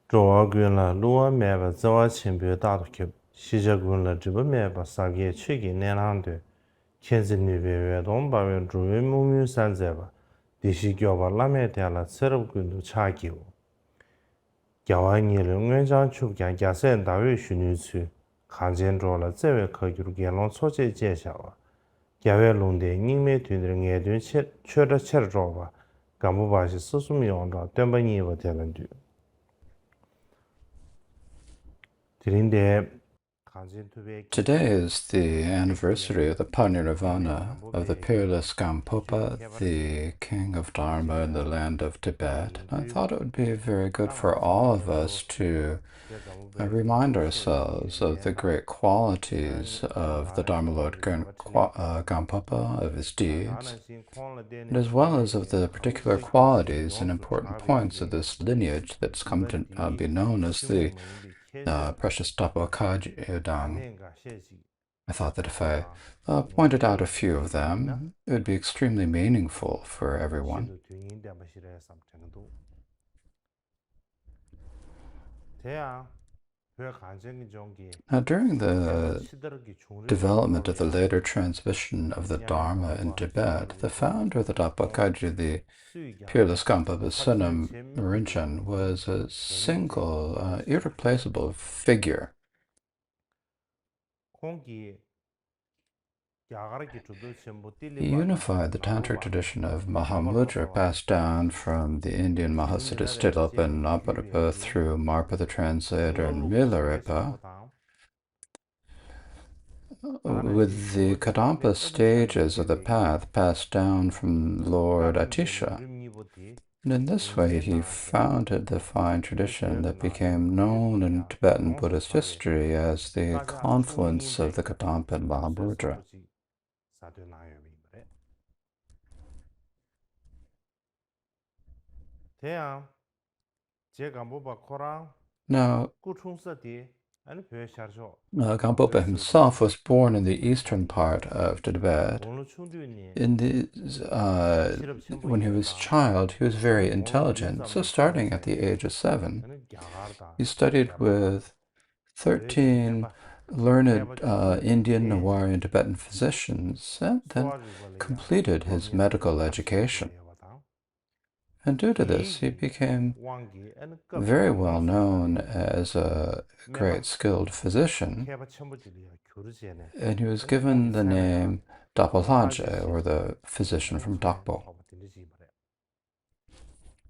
조화군라 루어매바 저와 친구 다도케 시작군라 지범매바 사기에 최기 내난데 켄즈니베베 돈바wen 주의 무뮤 산제바 디시교바 라메테라 세럽군도 차기오 겨와니를 응wen장 축간 야센 다위 슈니츠 간젠조라 제외 거기로 개론 소재 제샤와 야외론데 닝메 되는 애들 최저 체르조바 감부바시 스스미온다 덴바니와 되는데 Today is the anniversary of the parinirvana of the peerless Gampopa, the king of Dharma in the land of Tibet. And I thought it would be very good for all of us to remind ourselves of the great qualities of the Dharma Lord Gampopa, of his deeds, and as well as of the particular qualities and important points of this lineage that's come to be known as the precious Dakpo Kagyu. I thought that if I pointed out a few of them, it would be extremely meaningful for everyone. Now, during the development of the later transmission of the Dharma in Tibet, the founder of the Dakpo Kagyu, the peerless Gampopa's son Rinchen, was a single, irreplaceable figure. He unified the tantric tradition of Mahamudra passed down from the Indian Mahasiddha Stilpa and Naparapa through Marpa the translator and Milarepa, with the Kadampa stages of the path passed down from Lord Atisha. And in this way he founded the fine tradition that became known in Tibetan Buddhist history as the confluence of the Kadampa and Mahamudra. Now, Gampopa himself was born in the eastern part of Tibet. When he was a child, he was very intelligent, so starting at the age of 7, he studied with 13 learned Indian, Newarian, Tibetan physicians, and then completed his medical education. And due to this, he became very well known as a great skilled physician, and he was given the name Dakpo, or the physician from Dakpo.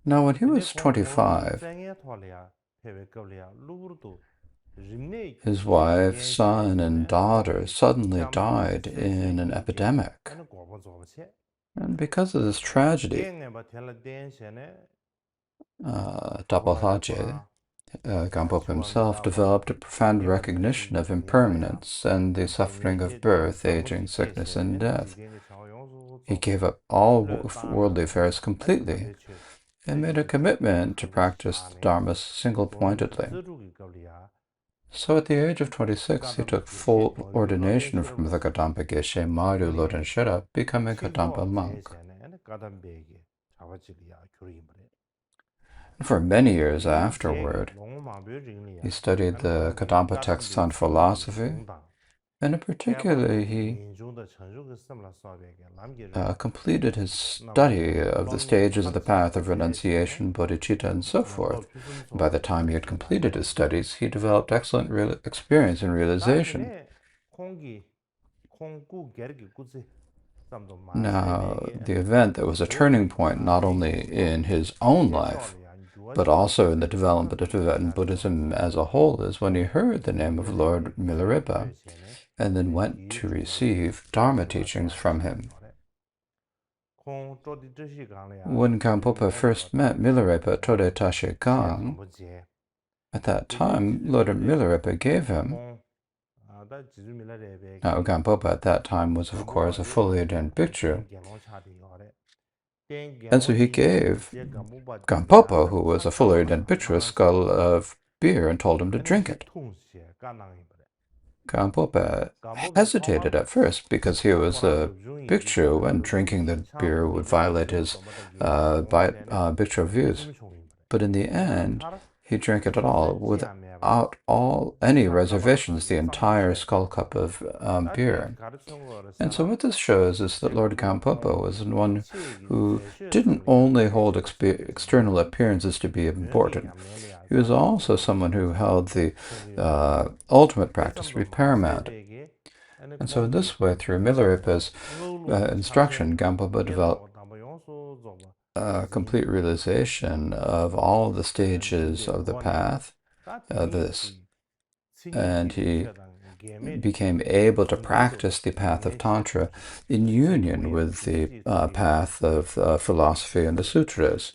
Now, when he was 25, his wife, son, and daughter suddenly died in an epidemic. And because of this tragedy, Dakpo, Gampopa himself developed a profound recognition of impermanence and the suffering of birth, aging, sickness, and death. He gave up all worldly affairs completely and made a commitment to practice the dharmas single-pointedly. So at the age of 26, he took full ordination from the Kadampa Geshe Maru Loden Shira, becoming a Kadampa monk. For many years afterward, he studied the Kadampa texts on philosophy, and in particular, he completed his study of the stages of the path of renunciation, bodhicitta, and so forth. By the time he had completed his studies, he developed excellent experience and realization. Now, the event that was a turning point not only in his own life, but also in the development of Tibetan Buddhism as a whole, is when he heard the name of Lord Milarepa, and then went to receive Dharma teachings from him. When Gampopa first met Milarepa at Tode Tashi Gang, at that time, Lord Milarepa gave him. Now, Gampopa at that time was, of course, a fully ordained bhikshu, and so he gave Gampopa, who was a fully ordained bhikshu, a skull of beer and told him to drink it. Gampopa hesitated at first because he was a bhikshu and drinking the beer would violate his bhikshu views. But in the end, he drank it all without any reservations, the entire skull cup of beer. And so what this shows is that Lord Gampopa was one who didn't only hold external appearances to be important. He was also someone who held the ultimate practice to be paramount. And so in this way, through Milarepa's instruction, Gampopa developed a complete realization of all the stages of the path, and he became able to practice the path of Tantra in union with the path of philosophy and the sutras.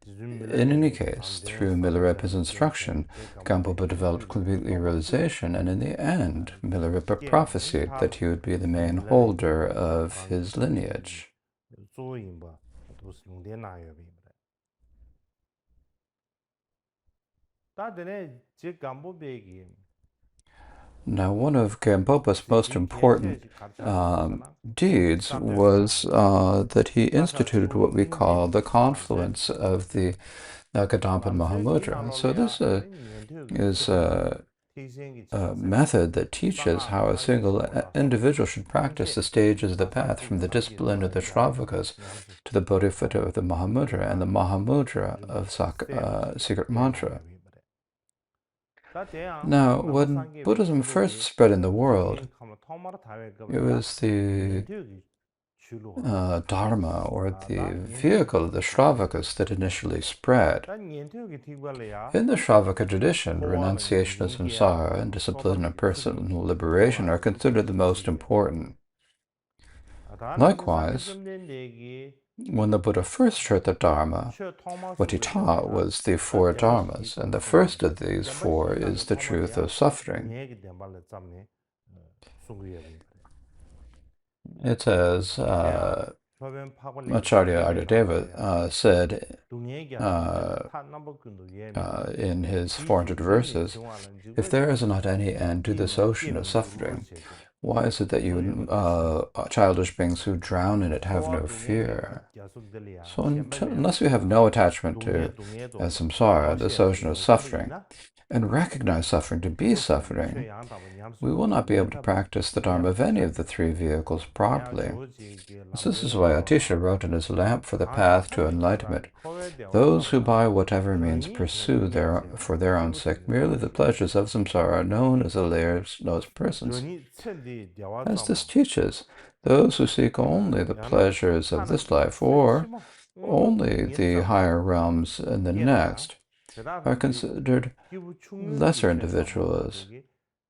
In any case, through Milarepa's instruction, Gampopa developed complete realization, and in the end, Milarepa prophesied that he would be the main holder of his lineage. Now, one of Gampopa's most important deeds was that he instituted what we call the confluence of the Kadampa and Mahamudra. So this is a method that teaches how a single individual should practice the stages of the path, from the discipline of the Shravakas to the Bodhisattva of the Mahamudra and the Mahamudra of secret mantra. Now, when Buddhism first spread in the world, it was the dharma, or the vehicle of the Shravakas, that initially spread. In the Shravaka tradition, renunciation of samsara and discipline and personal liberation are considered the most important. Likewise, when the Buddha first heard the Dharma, what he taught was the four dharmas, and the first of these four is the truth of suffering. It as Acharya Aryadeva said in his 400 verses, if there is not any end to this ocean of suffering, why is it that you childish beings who drown in it have no fear? So unless we have no attachment to samsara, this ocean of suffering, and recognize suffering to be suffering, we will not be able to practice the Dharma of any of the three vehicles properly. So this is why Atisha wrote in his Lamp for the Path to Enlightenment, those who by whatever means pursue for their own sake merely the pleasures of samsara are known as the layers those persons. As this teaches, those who seek only the pleasures of this life, or only the higher realms in the next, are considered lesser individuals.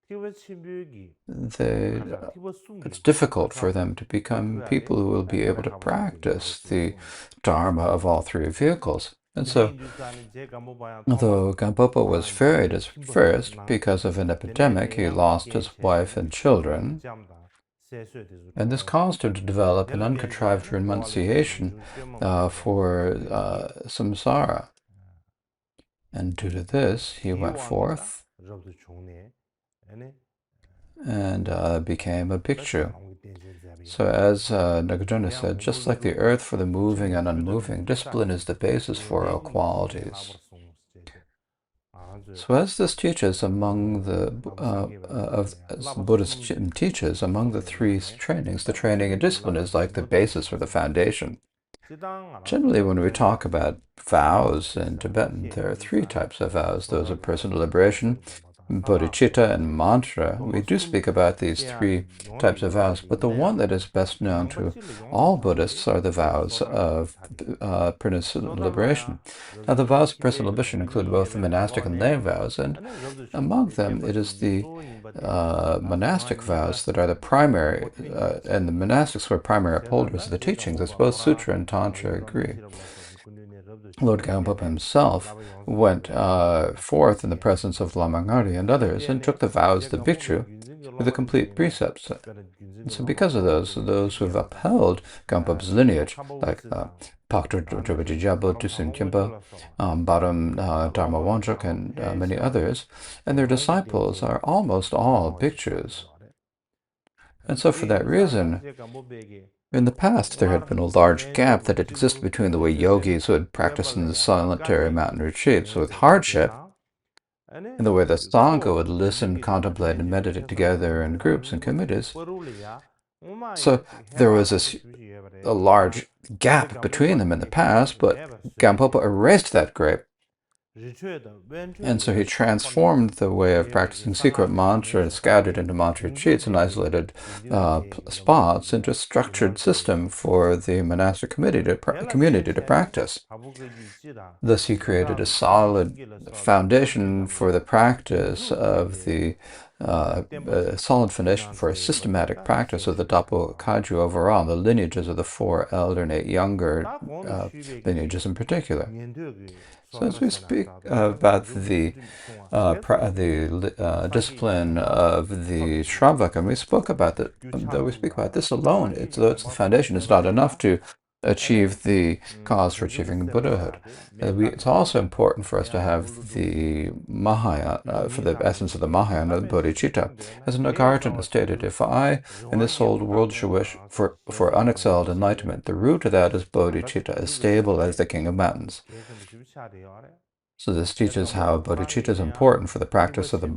It's difficult for them to become people who will be able to practice the Dharma of all three vehicles. And so, although Gampopa was ferried at first because of an epidemic, he lost his wife and children, and this caused him to develop an uncontrived renunciation for samsara. And due to this, he went forth and became a bhikshu. So as Nagarjuna said, just like the earth for the moving and unmoving, discipline is the basis for all qualities. So as this teaches among the Buddhist teaches, among the three trainings, the training in discipline is like the basis or the foundation. Generally, when we talk about vows in Tibetan, there are three types of vows: those of personal liberation, bodhicitta, and mantra. We do speak about these three types of vows, but the one that is best known to all Buddhists are the vows of personal liberation. Now, the vows of personal liberation include both the monastic and lay vows, and among them it is the monastic vows that are the primary, and the monastics who are primary upholders of the teachings, as both Sutra and Tantra agree. Lord Gampopa himself went forth in the presence of Lamangari and others and took the vows of the bhikshu with the complete precepts. And so because of those who have upheld Gampopa's lineage, like Paktur Jabajijabo, Dusun Khyempa, Baram Dharma Wanchok, and many others, and their disciples are almost all bhikshus. And so for that reason, In the past, there had been a large gap that had existed between the way yogis would practice in the solitary mountain retreats with hardship and the way the Sangha would listen, contemplate, and meditate together in groups and committees. So there was a large gap between them in the past, but Gampopa erased that gap. And so he transformed the way of practicing secret mantra scattered into mantra retreats and isolated spots into a structured system for the monastic community to practice. Thus, he created a solid foundation for the practice of a solid foundation for a systematic practice of the Dakpo Kagyu overall, the lineages of the 4 elder and 8 younger lineages in particular. So as we speak about the discipline of the Shravaka, we spoke about that. Though we speak about this alone, though it's the foundation, it's not enough to achieve the cause for achieving Buddhahood. It's also important for us to have the Mahayana, for the essence of the Mahayana, the bodhicitta. As Nagarjuna stated, if I, in this old world, should wish for unexcelled enlightenment, the root of that is bodhicitta, as stable as the king of mountains. So this teaches how bodhicitta is important for the practice of the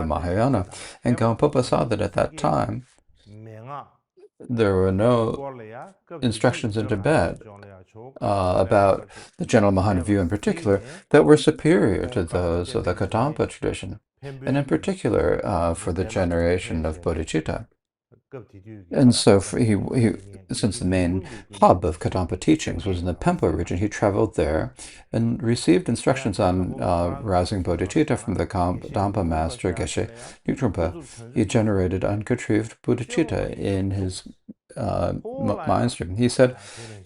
Mahayana. And Gampopa saw that at that time, there were no instructions in Tibet about the general Mahayana view in particular that were superior to those of the Kadampa tradition, and in particular for the generation of bodhicitta. And so since the main hub of Kadampa teachings was in the Pempo region, he traveled there and received instructions on rousing bodhicitta from the Kadampa master Geshe Nyutrumpa. He generated uncontrived bodhicitta in his mind stream. He said,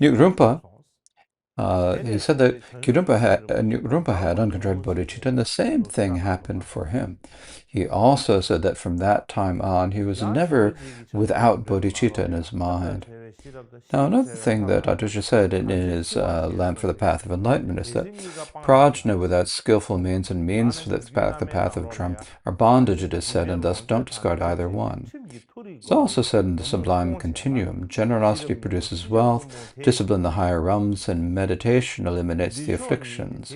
Nyutrumpa, he said that Nyutrumpa had uncontrolled bodhicitta, and the same thing happened for him. He also said that from that time on, he was never without bodhicitta in his mind. Now, another thing that Atusha said in his Lamp for the Path of Enlightenment is that prajna without skillful means and means for the path of dharma are bondage, it is said, and thus don't discard either one. It's also said in the Sublime Continuum, generosity produces wealth, discipline the higher realms, and meditation eliminates the afflictions.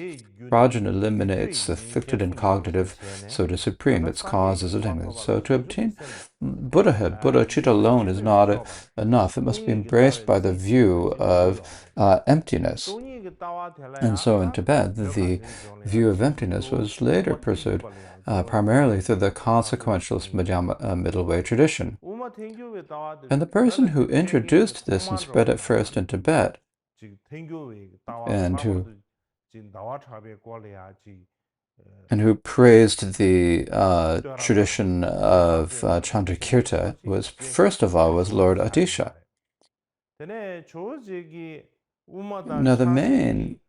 Prajna eliminates the afflicted and cognitive, so it is supreme, its cause is attainment. So to obtain Buddhahood, bodhicitta alone is not enough. It must be embraced by the view of emptiness. And so in Tibet, the view of emptiness was later pursued primarily through the consequentialist middle way tradition. And the person who introduced this and spread it first in Tibet, and who praised the tradition of Chandrakirta was, first of all, was Lord Atisha. Now, the main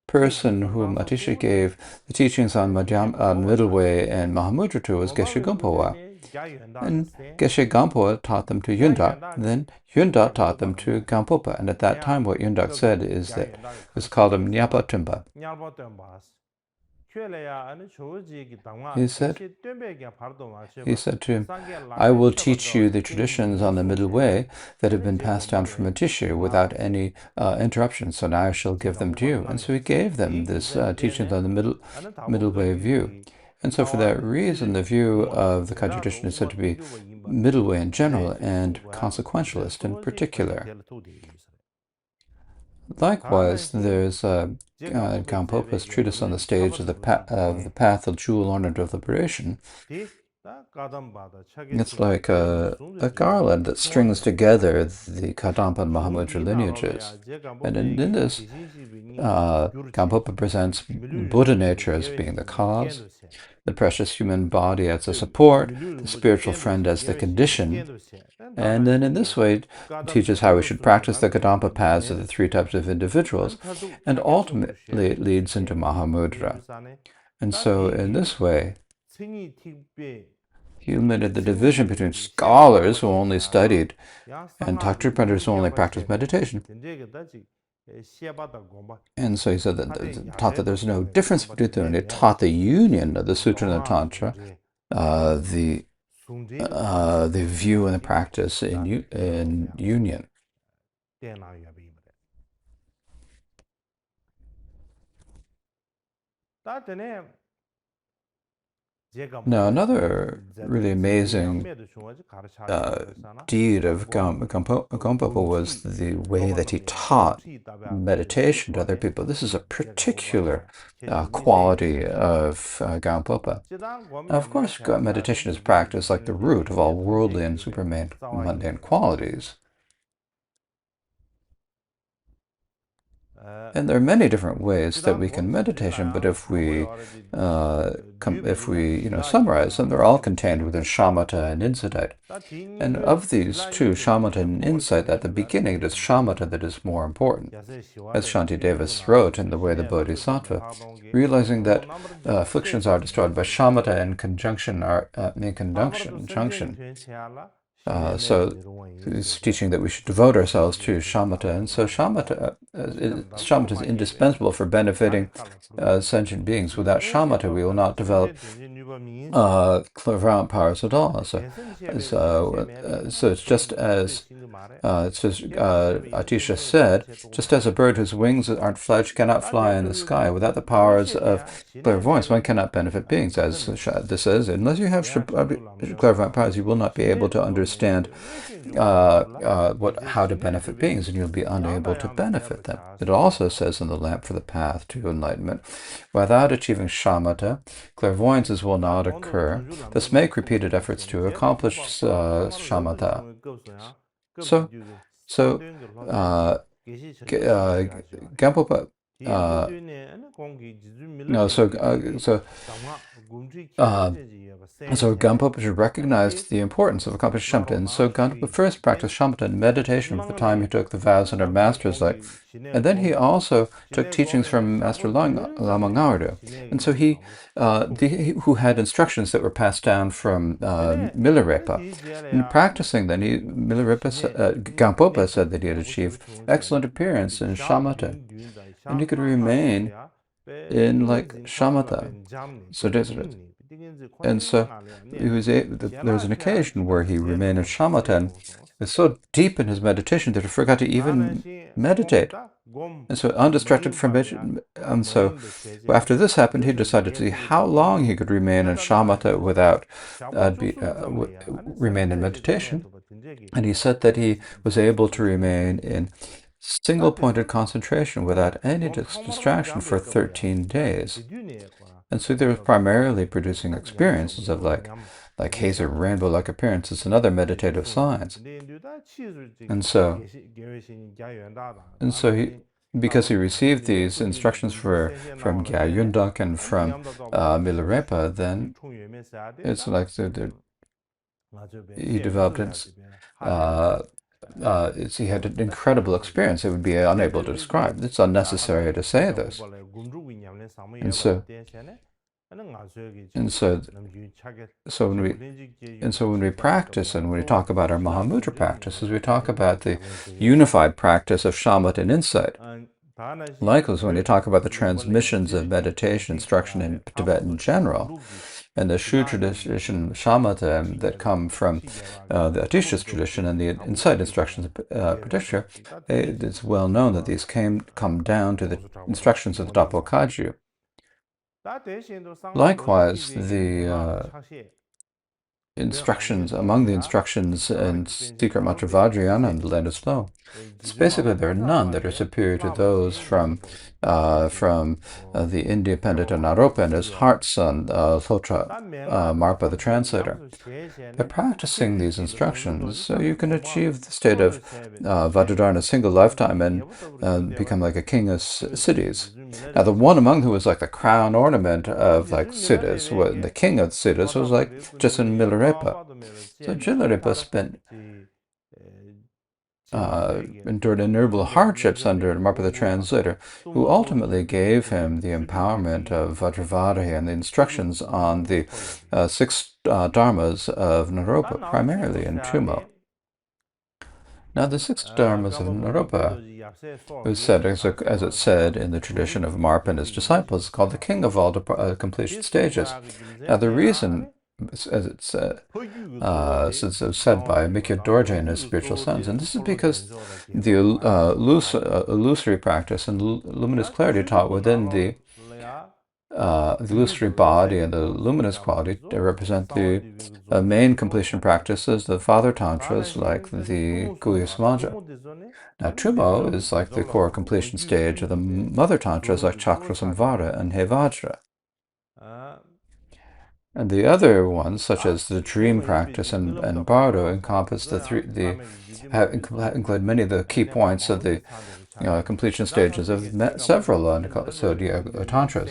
person whom Atisha gave the teachings on Middle Way and Mahamudra to was Geshe Gampopa. And Geshe Gampopa taught them to Yundak, and then Yundak taught them to Gampopa. And at that time, what Yundak said is that it was called him Nyapa Tumba. He said to him, I will teach you the traditions on the middle way that have been passed down from Atisha without any interruption, so now I shall give them to you. And so he gave them this teachings on the middle way view. And so for that reason, the view of the Kagyu tradition is said to be middle way in general and consequentialist in particular. Likewise, there's Gampopa's treatise on the stage of the path of jewel ornament of liberation. It's like a garland that strings together the Kadampa and Mahamudra lineages. And in this, Gampopa presents Buddha nature as being the cause, the precious human body as the support, the spiritual friend as the condition, and then in this way teaches how we should practice the Kadampa paths of the 3 types of individuals, and ultimately it leads into Mahamudra. And so in this way, he eliminated the division between scholars who only studied and doctrine-printers who only practiced meditation. And so he said that taught that there's no difference between them, and he taught the union of the Sutra and the Tantra, the view and the practice in union. Now, another really amazing deed of Gampopa was the way that he taught meditation to other people. This is a particular quality of Gampopa. Now, of course, meditation is practiced like the root of all worldly and mundane qualities. And there are many different ways that we can meditation, but if we summarize them, they're all contained within shamata and insight. And of these two, shamata and insight, at the beginning it is shamata that is more important. As Shantideva wrote in The Way of the Bodhisattva, realizing that afflictions are destroyed by shamata and conjunction junction. So it's teaching that we should devote ourselves to shamata, and so shamata is indispensable for benefiting sentient beings. Without shamata, we will not develop clairvoyant powers at all. So it's just as Atisha said, just as a bird whose wings aren't fledged cannot fly in the sky, without the powers of clairvoyance, one cannot benefit beings. As this says, unless you have clairvoyant powers, you will not be able to understand how to benefit beings, and you'll be unable to benefit them. It also says in the Lamp for the Path to Enlightenment, without achieving shamata, clairvoyances will not occur. Thus make repeated efforts to accomplish shamata. So Gampopa. So Gampopa recognized the importance of accomplishing shamatha, and so Gampopa first practiced shamatha and meditation from the time he took the vows under Master's light, and then he also took teachings from Master Lama Ngawado, and so he who had instructions that were passed down from Milarepa. In practicing, then Gampopa said that he had achieved excellent appearance in shamatha, and he could remain in shamatha. So and so there was an occasion where he remained in shamatha and was so deep in his meditation that he forgot to even meditate. And so undistracted from it, and so after this happened, he decided to see how long he could remain in shamatha without remain in meditation. And he said that he was able to remain in single-pointed concentration without any distraction for 13 days. And so they were primarily producing experiences of like haze or rainbow-like appearances and other meditative signs. And so because he received these instructions from Gyayundak and from Milarepa, then it's like he developed he had an incredible experience. It would be unable to describe. It's unnecessary to say this. So when we practice and when we talk about our Mahamudra practices, we talk about the unified practice of shamatha and insight. Likewise, when you talk about the transmissions of meditation instruction in Tibet in general, and the Shu tradition shamatha that come from the Atisha's tradition and the insight instructions in particular, it's well known that these come down to the instructions of the Dakpo Kagyu. Likewise, the among the instructions in Secret Mantra Vajrayana and the Land of Snow, basically there are none that are superior to those from the independent Naropa and his heart son, Thotra Marpa, the translator. By practicing these instructions, you can achieve the state of Vajradhara in a single lifetime and become like a king of cities. Now, the one among who was like the crown ornament of cities, the king of cities, was just in Milarepa. So Milarepa endured innumerable hardships under Marpa the translator, who ultimately gave him the empowerment of Vajravadahi and the instructions on the 6 dharmas of Naropa, primarily in Tumo. Now, the 6 dharmas of Naropa was said, as it said in the tradition of Marpa and his disciples, called the king of all completion stages. Now, the reason as it's since it was said by Mikyo Dorje in his Spiritual Sons. And this is because the illusory practice and luminous clarity taught within the illusory body and the luminous quality represent the main completion practices, the father tantras, like the Guhya Samaja. Now, Trumo is like the core completion stage of the mother tantras, like Chakra Samvara and Hevajra. And the other ones, such as the dream practice and Bardo, encompass include many of the key points of the completion stages of several tantras.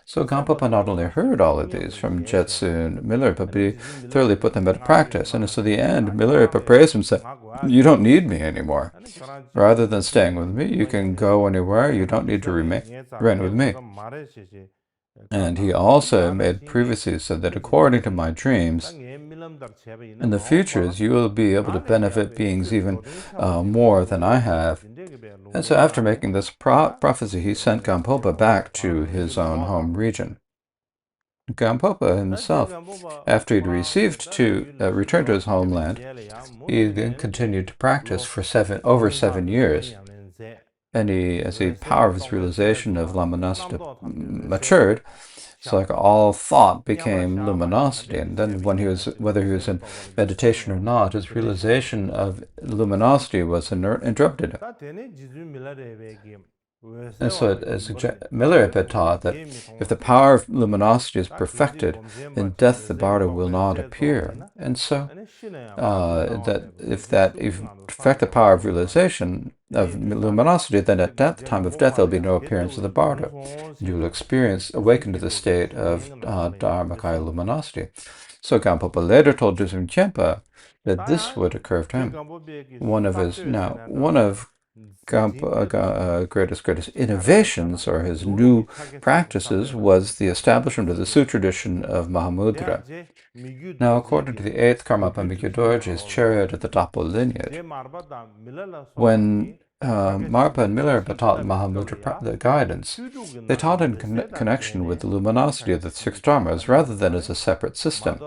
So Gampopa not only heard all of these from Jetsu and Milarepa, but he thoroughly put them into practice. And so at the end, Milarepa praised him and said, "You don't need me anymore. Rather than staying with me, you can go anywhere. You don't need to remain with me." And he also made previously said that according to my dreams, in the futures you will be able to benefit beings even more than I have. And so after making this prophecy, he sent Gampopa back to his own home region. Gampopa himself, after he'd returned to his homeland, he then continued to practice for over 7 years. And as the power of his realization of luminosity matured, it's like all thought became luminosity. And then whether he was in meditation or not, his realization of luminosity was interrupted. And so as Milarepa taught that if the power of luminosity is perfected, in death the Bardo will not appear. And so that if you perfect the power of realization of luminosity, then at the time of death there will be no appearance of the Bardo. You will awaken to the state of Dharmakaya luminosity. So Gampopa later told Dusum Khenpa that this would occur to him. One of greatest innovations, or his new practices, was the establishment of the Sutra tradition of Mahamudra. Now, according to the 8th Karmapa Mikyo Dorje's chariot of the Dakpo lineage, when Marpa and Milarepa taught Mahamudra the guidance, they taught in connection with the luminosity of the 6 dharmas rather than as a separate system.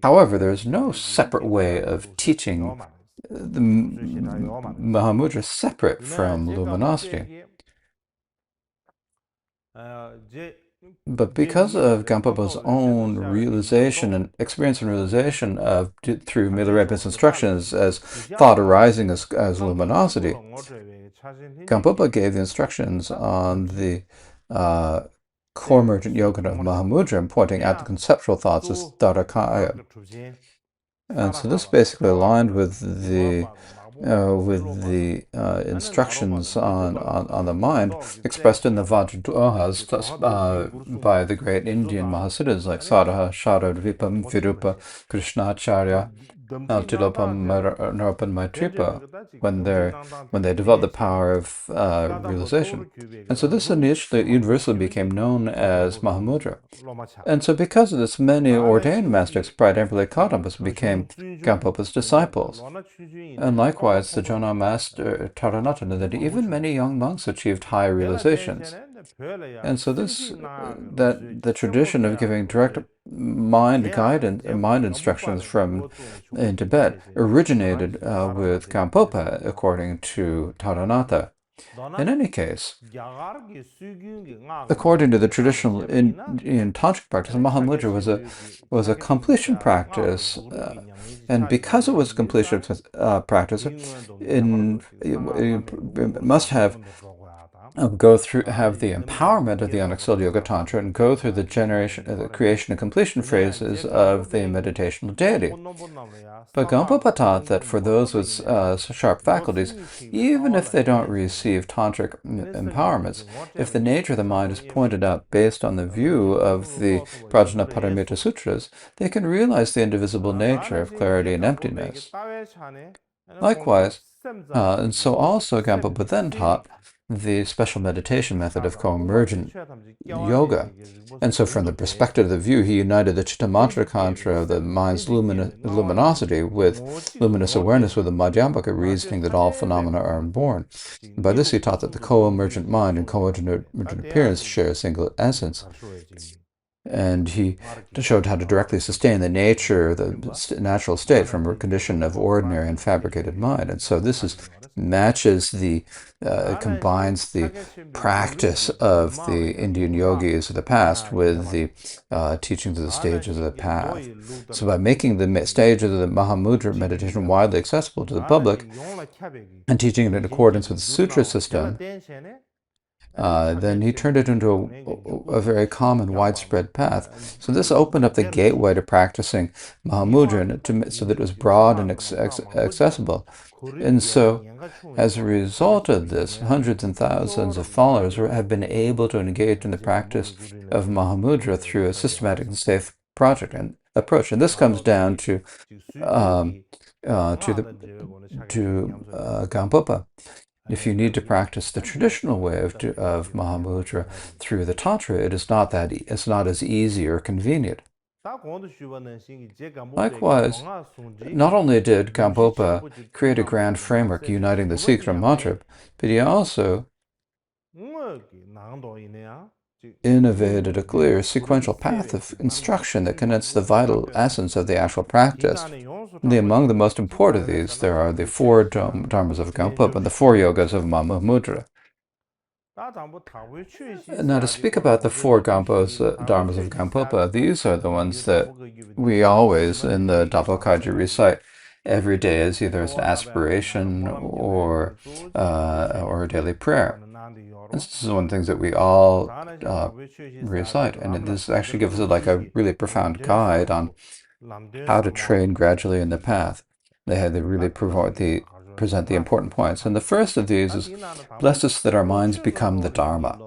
However, there is no separate way of teaching the Mahamudra separate from luminosity. But because of Gampopa's own realization and experience and realization through Milarepa's instructions as thought arising as luminosity, Gampopa gave the instructions on the core emergent yoga of Mahamudra, pointing out the conceptual thoughts as Dharakaya. And so this basically aligned with the instructions on the mind expressed in the Vajradohas by the great Indian Mahasiddhas like Sadaha, Sharadvipam, Virupa, Krishnacharya, Tilopam, Naropan, Maitripa, when they developed the power of realization. And so this initially universally became known as Mahamudra. And so because of this, many ordained masters, Pride Emperor Kadampas, became Gampopa's disciples. And likewise, the Jona master Taranata, that even many young monks achieved high realizations. And so the tradition of giving direct mind guidance, mind instructions in Tibet originated with Gampopa, according to Taranata. In any case, according to the traditional in tantric practice, Mahamudra was a completion practice, and because it was a completion practice, it must have have the empowerment of the Unexcelled Yoga Tantra and go through the creation and completion phases of the meditational deity. But Gampopa taught that for those with sharp faculties, even if they don't receive tantric empowerments, if the nature of the mind is pointed out based on the view of the Prajnaparamita Sutras, they can realize the indivisible nature of clarity and emptiness. Likewise, and so also Gampopa then taught the special meditation method of co-emergent yoga. And so from the perspective of the view, he united the Chittamantra Tantra of the mind's luminosity with luminous awareness with the Madhyamaka reasoning that all phenomena are unborn. By this he taught that the co-emergent mind and co-emergent appearance share a single essence. And he showed how to directly sustain the nature, the natural state from a condition of ordinary and fabricated mind. And so this matches combines the practice of the Indian yogis of the past with the teachings of the stages of the path. So by making the stages of the Mahamudra meditation widely accessible to the public and teaching it in accordance with the sutra system, then he turned it into a very common, widespread path. So this opened up the gateway to practicing Mahamudra so that it was broad and accessible. And so, as a result of this, hundreds and thousands of followers have been able to engage in the practice of Mahamudra through a systematic and safe approach. And this comes down to Gampopa. If you need to practice the traditional way of Mahamudra through the Tantra, it's not as easy or convenient. Likewise, not only did Gampopa create a grand framework uniting the Sikhs and mantra, but he also innovated a clear sequential path of instruction that connects the vital essence of the actual practice. Among the most important of these, there are the 4 dharmas of Gampopa and the 4 yogas of Mahamudra. Now, to speak about the 4 dharmas of Gampopa, these are the ones that we always, in the Dakpo Kagyu, recite every day as either as an aspiration or a daily prayer. This is one of the things that we all recite, and this actually gives us like a really profound guide on how to train gradually in the path. They really present the important points. And the first of these is, bless us that our minds become the Dharma.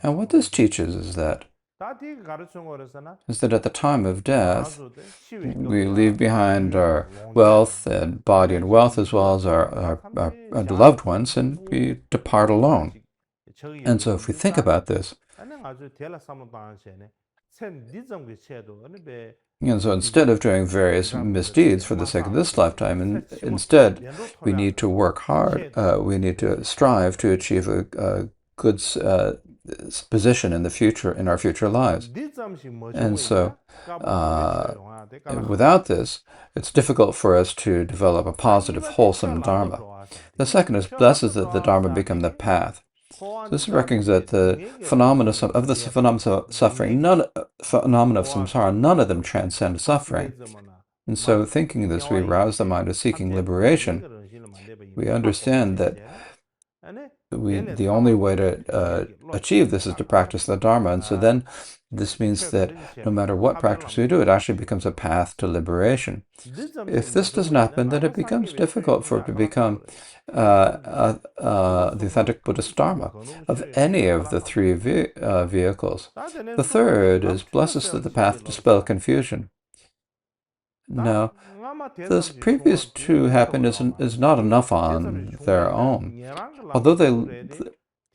And what this teaches is that at the time of death, we leave behind our wealth and body and wealth as well as our loved ones, and we depart alone. And so if we think about this, and so instead of doing various misdeeds for the sake of this lifetime, instead we need to work hard, we need to strive to achieve a good position in our future lives. And so without this, it's difficult for us to develop a positive, wholesome Dharma. The second is, bless us that the Dharma become the path. This reckons that the phenomena of suffering, phenomena of samsara, none of them transcend suffering. And so thinking this, we arouse the mind of seeking liberation. We understand that the only way to achieve this is to practice the Dharma. And so then this means that no matter what practice we do, it actually becomes a path to liberation. If this doesn't happen, then it becomes difficult for it to become the authentic Buddhist Dharma of any of the 3 vehicles. The third is, bless us that the path dispel confusion. Now, those previous 2 happen is not enough on their own, although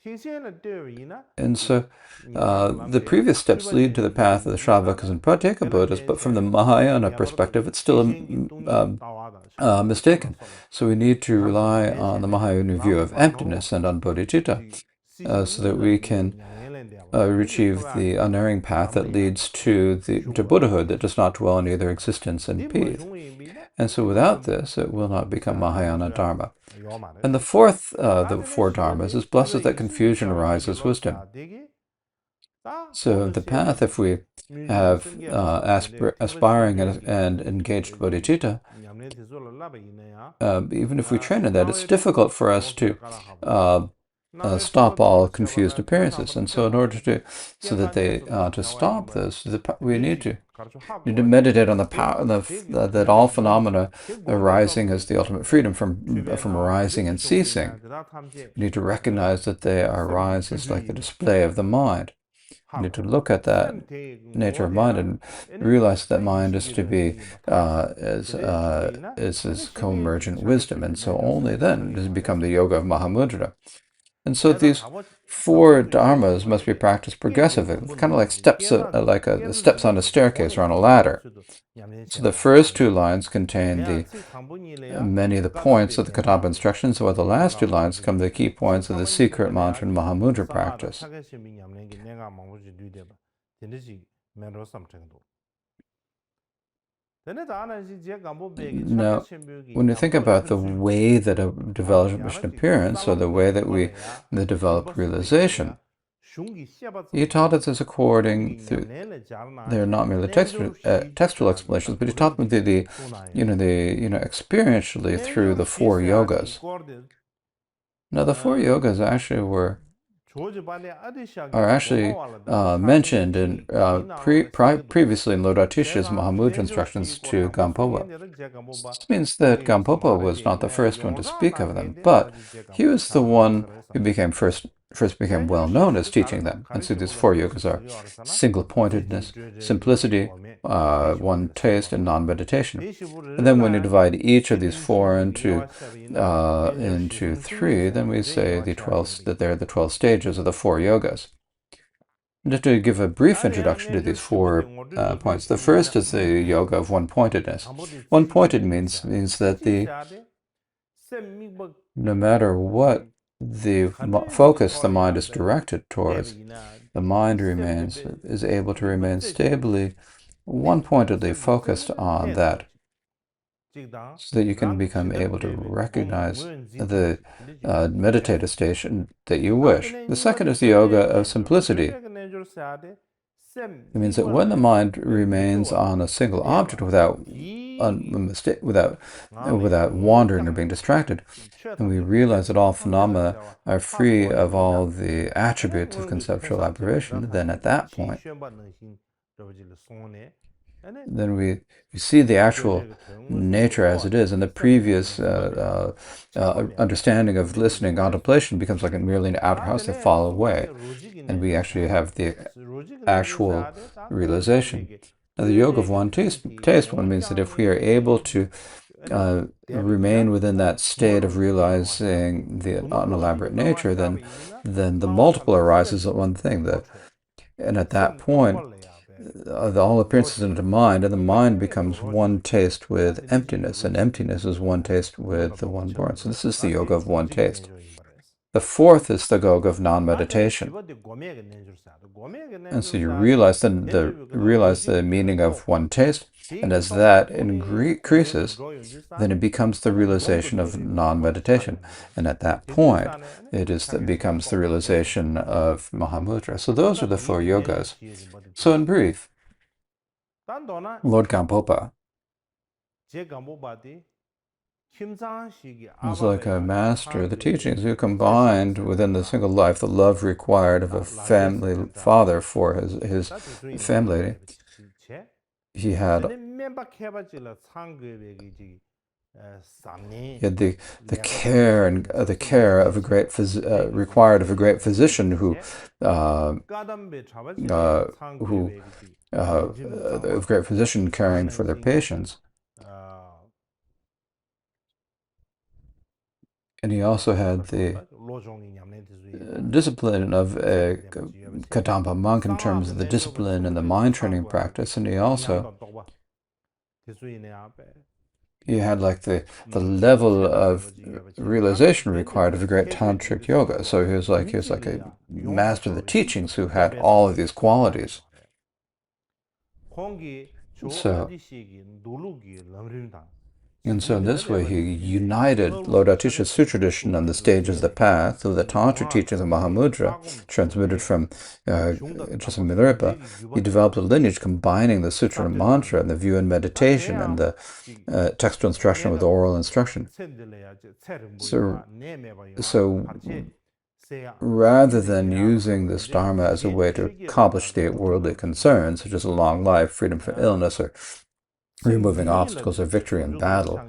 and so the previous steps lead to the path of the Shravakas and Pratyeka Buddhas, but from the Mahayana perspective, it's still mistaken. So we need to rely on the Mahayana view of emptiness and on bodhicitta, so that we can achieve the unerring path that leads to Buddhahood that does not dwell in either existence and peace. And so without this, it will not become Mahayana Dharma. And the fourth of the 4 dharmas is, bless us that confusion arises wisdom. So the path, if we have aspiring and engaged bodhicitta, even if we train in that, it's difficult for us to stop all confused appearances. And so in order to stop this, we need to meditate on the power that all phenomena arising as the ultimate freedom from arising and ceasing. We need to recognize that they arise as like the display of the mind. We need to look at that nature of mind and realize that mind is to be is co-emergent wisdom, and so only then does it become the yoga of Mahamudra. And so these 4 dharmas must be practiced progressively, kind of like steps, steps on a staircase or on a ladder. So the first 2 lines contain many of the points of the Karmapa instructions, while the last 2 lines come the key points of the secret mantra and Mahamudra practice. Now, when you think about the way that a development appearance, or the way that we develop realization, he taught us as according through. They're not merely textual explanations, but he taught me the experientially through the four yogas. Now, the four yogas actually are actually mentioned in previously in Lord Atisha's Mahamudra instructions to Gampopa. This means that Gampopa was not the first one to speak of them, but he was the one who first became well known as teaching them. And so these four yogas are single-pointedness, simplicity, one taste, and non-meditation. And then when you divide each of these four into three, then we say that they're the 12 stages of the four yogas. Just to give a brief introduction to these 4 points, the first is the yoga of one-pointedness. One-pointed means that no matter what the focus the mind is directed towards, the mind is able to remain stably, one-pointedly focused on that, so that you can become able to recognize the meditative station that you wish. The second is the yoga of simplicity. It means that when the mind remains on a single object without wandering or being distracted, and we realize that all phenomena are free of all the attributes of conceptual aberration, then at that point, then we see the actual nature as it is, and the previous understanding of listening contemplation becomes like merely an outer house that fall away, and we actually have the actual realization. Now, the yoga of one taste one means that if we are able to remain within that state of realizing the unelaborate nature, then the multiple arises at one thing. And at that point, all appearances into mind, and the mind becomes one taste with emptiness, and emptiness is one taste with the one born. So this is the yoga of one taste. The fourth is the yoga of non-meditation. And so you realize the meaning of one taste, and as that increases, then it becomes the realization of non-meditation. And at that point, becomes the realization of Mahamudra. So those are the 4 yogas. So in brief, Lord Gampopa is like a master of the teachings who combined within the single life the love required of a family father for his family. He had the care of a great required of a great physician who of great physician caring for their patients. And he also had the discipline of a Kadampa monk in terms of the discipline and the mind training practice, and he had like the level of realization required of a great tantric yoga. So he was like a master of the teachings who had all of these qualities. And so in this way, he united Lord Atisha's Sutra tradition on the stages of the path through the Tantra teachings of Mahamudra, transmitted from Milarepa. He developed a lineage combining the Sutra and mantra and the view and meditation and the textual instruction with oral instruction. So rather than using this dharma as a way to accomplish the worldly concerns, such as a long life, freedom from illness, or removing obstacles or victory in battle.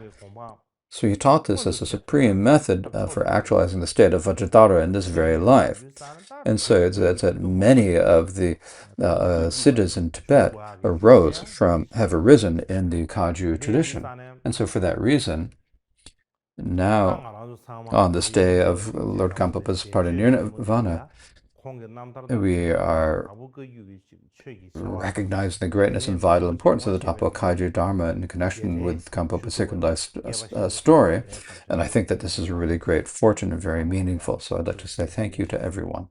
So he taught this as a supreme method for actualizing the state of Vajradhara in this very life. And so it's that many of the siddhas in Tibet have arisen in the Kagyu tradition. And so for that reason, now, on this day of Lord Gampopa's parinirvana, we are recognizing the greatness and vital importance of the Dakpo Kagyu Dharma in connection with Gampopa's sacred life story, and I think that this is a really great fortune and very meaningful, so I'd like to say thank you to everyone.